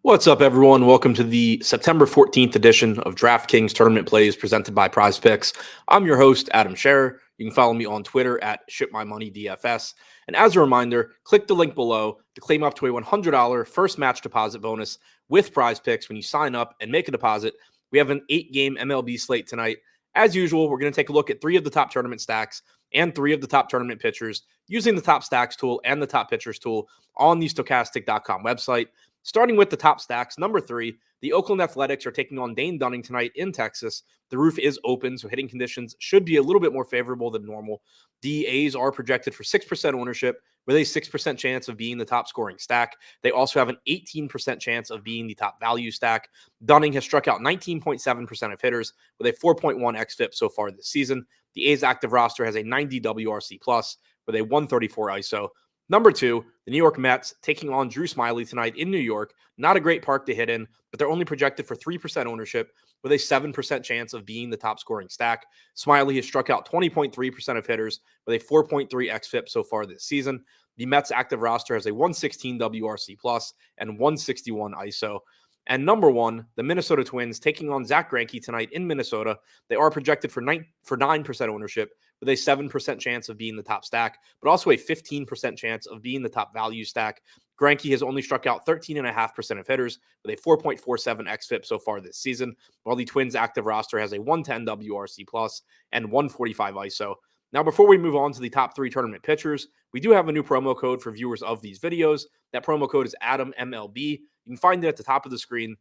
What's up, everyone? Welcome to the September 14th edition of DraftKings Tournament Plays presented by Prize Picks. I'm your host, Adam Scherer. You can follow me on Twitter at ShipMyMoneyDFS. And as a reminder, click the link below to claim up to a $100 first match deposit bonus with Prize Picks when you sign up and make a deposit. We have an 8-game MLB slate tonight. As usual, we're going to take a look at 3 of the top tournament stacks and 3 of the top tournament pitchers using the top stacks tool and the top pitchers tool on the Stokastic.com website. Starting with the top stacks, number 3, the Oakland Athletics are taking on Dane Dunning tonight in Texas. The roof is open, so hitting conditions should be a little bit more favorable than normal. The A's are projected for 6% ownership with a 6% chance of being the top scoring stack. They also have an 18% chance of being the top value stack. Dunning has struck out 19.7% of hitters with a 4.1 xFIP so far this season. The A's active roster has a 90 WRC plus with a 134 ISO. Number 2, the New York Mets taking on Drew Smiley tonight in New York. Not a great park to hit in, but they're only projected for 3% ownership with a 7% chance of being the top scoring stack. Smiley has struck out 20.3% of hitters with a 4.3 xFIP so far this season. The Mets active roster has a 116 WRC plus and 161 ISO. And number 1, the Minnesota Twins taking on Zach Greinke tonight in Minnesota. They are projected for 9% ownership with a 7% chance of being the top stack, but also a 15% chance of being the top value stack. Greinke has only struck out 13.5% of hitters with a 4.47 xFIP so far this season, while the Twins active roster has a 110 WRC plus and 145 ISO. Now, before we move on to the top 3 tournament pitchers, we do have a new promo code for viewers of these videos. That promo code is AdamMLB. You can find it at the top of the screen.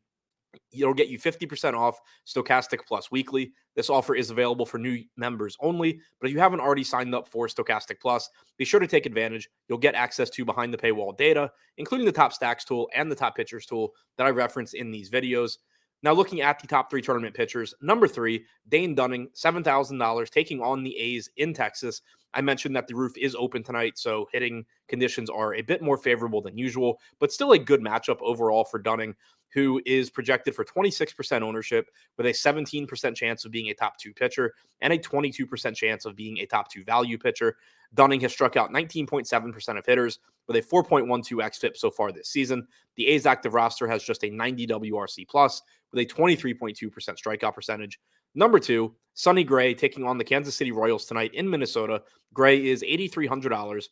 It'll get you 50% off Stokastic Plus Weekly. This offer is available for new members only, but if you haven't already signed up for Stokastic Plus, be sure to take advantage. You'll get access to behind the paywall data, including the top stacks tool and the top pitchers tool that I reference in these videos. Now, looking at the top 3 tournament pitchers, number 3, Dane Dunning, $7,000, taking on the A's in Texas. I mentioned that the roof is open tonight, so hitting conditions are a bit more favorable than usual, but still a good matchup overall for Dunning, who is projected for 26% ownership with a 17% chance of being a top 2 pitcher and a 22% chance of being a top 2 value pitcher. Dunning has struck out 19.7% of hitters with a 4.12 xFIP so far this season. The A's active roster has just a 90 WRC plus with a 23.2% strikeout percentage. Number 2, Sonny Gray taking on the Kansas City Royals tonight in Minnesota. Gray is $8,300.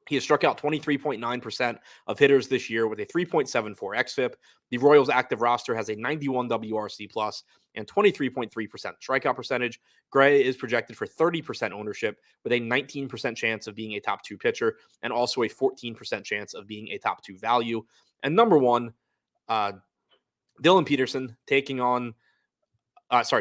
He has struck out 23.9% of hitters this year with a 3.74 xFIP. The Royals active roster has a 91 WRC plus and 23.3% strikeout percentage. Gray is projected for 30% ownership with a 19% chance of being a top 2 pitcher and also a 14% chance of being a top 2 value. And number 1, Peterson taking on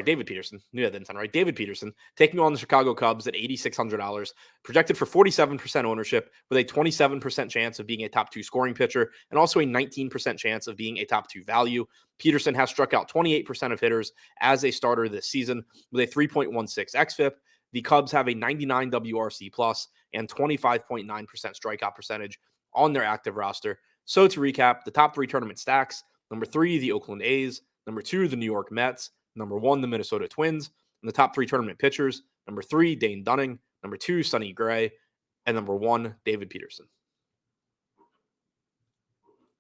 David Peterson. Yeah, that didn't sound right. David Peterson taking on the Chicago Cubs at $8,600, projected for 47% ownership with a 27% chance of being a top 2 scoring pitcher and also a 19% chance of being a top 2 value. Peterson has struck out 28% of hitters as a starter this season with a 3.16 xFIP. The Cubs have a 99 WRC plus and 25.9% strikeout percentage on their active roster. So to recap, the top 3 tournament stacks: number 3, the Oakland A's; number 2, the New York Mets; number 1, the Minnesota Twins. And the top 3 tournament pitchers: number 3, Dane Dunning; number 2, Sonny Gray; and number 1, David Peterson.